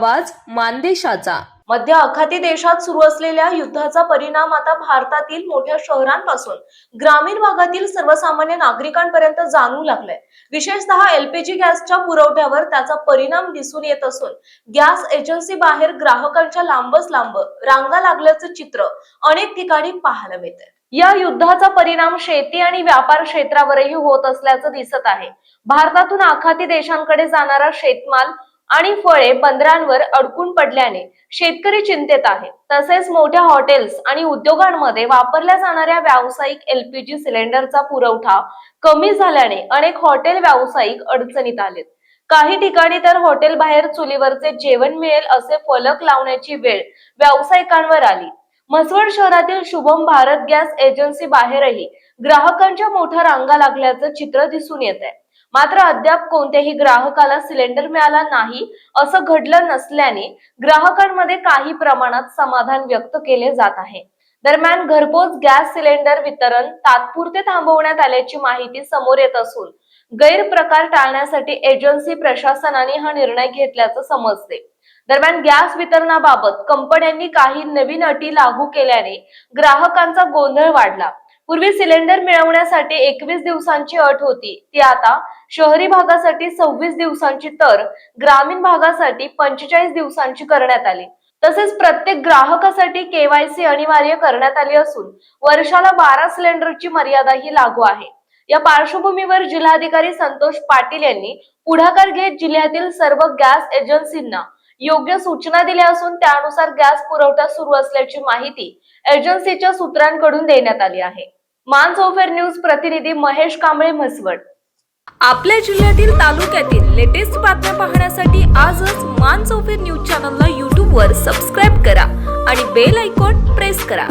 आवाज मानदेशाचा। मध्य आखाती देशात सुरू असलेल्या युद्धाचा परिणाम आता भारतातील मोठ्या शहरांपासून ग्रामीण भागातील सर्वसामान्य नागरिकांपर्यंत जाणवू लागलाय। विशेषतः एलपीजी गॅसच्या पुरवठ्यावर त्याचा परिणाम दिसून येत असून गॅस एजन्सी बाहेर ग्राहकांच्या लांबच लांब रांगा लागल्याचं चित्र अनेक ठिकाणी पाहायला मिळतंय। या युद्धाचा परिणाम शेती आणि व्यापार क्षेत्रावरही होत असल्याचं दिसत आहे। भारतातून आखाती देशांकडे जाणारा शेतमाल आणि फळे बंदरांवर अडकून पडल्याने शेतकरी चिंतेत आहेत। तसेच मोठ्या हॉटेल्स आणि उद्योगांमध्ये वापरल्या जाणाऱ्या व्यावसायिक एलपीजी सिलेंडरचा पुरवठा कमी झाल्याने अनेक हॉटेल व्यावसायिक अडचणीत आलेत। काही ठिकाणी तर हॉटेल बाहेर चुलीवरचे जेवण मिळेल असे फलक लावण्याची वेळ व्यावसायिकांवर आली। म्हसवड शहरातील शुभम भारत गॅस एजन्सी बाहेरही ग्राहकांच्या मोठ्या रांगा लागल्याचं चित्र दिसून येत आहे। मात्र अद्याप कोणत्याही ग्राहकाला सिलेंडर मिळाला नाही असं घडलं नसल्याने ग्राहकांमध्ये काही प्रमाणात समाधान व्यक्त केले जात आहे। दरम्यान घरपोच गॅस सिलेंडर वितरण तात्पुरते थांबवण्यात आल्याची माहिती समोर येत असून गैरप्रकार टाळण्यासाठी एजन्सी प्रशासनाने हा निर्णय घेतल्याचं समजते। दरम्यान गॅस वितरणाबाबत कंपन्यांनी काही नवीन अटी लागू केल्याने ग्राहकांचा गोंधळ वाढला। पूर्वी सिलेंडर मिळवण्यासाठी 21 दिवसांची अट होती, ती आता शहरी भागासाठी 26 दिवसांची तर ग्रामीण भागासाठी 45 दिवसांची करण्यात आली। तसेच प्रत्येक ग्राहकासाठी केवायसी अनिवार्य करण्यात आली असून वर्षाला 12 सिलेंडरची मर्यादाही लागू आहे। या पार्श्वभूमीवर जिल्हाधिकारी संतोष पाटील यांनी पुढाकार घेत जिल्ह्यातील सर्व गॅस एजन्सींना योग्य सूचना दिल्या असून त्यानुसार गॅस पुरवठा सुरू असल्याची माहिती एजन्सीच्या सूत्रांकडून देण्यात आली आहे। मानसोफर न्यूज प्रतिनिधी महेश कांबळे, म्हसवड। आपल्या जिल्ह्यातील तालुक्यातील लेटेस्ट बातम्या पाहण्यासाठी आजच मानसोफर न्यूज चॅनलला YouTube वर सबस्क्राईब करा आणि बेल आयकॉन प्रेस करा।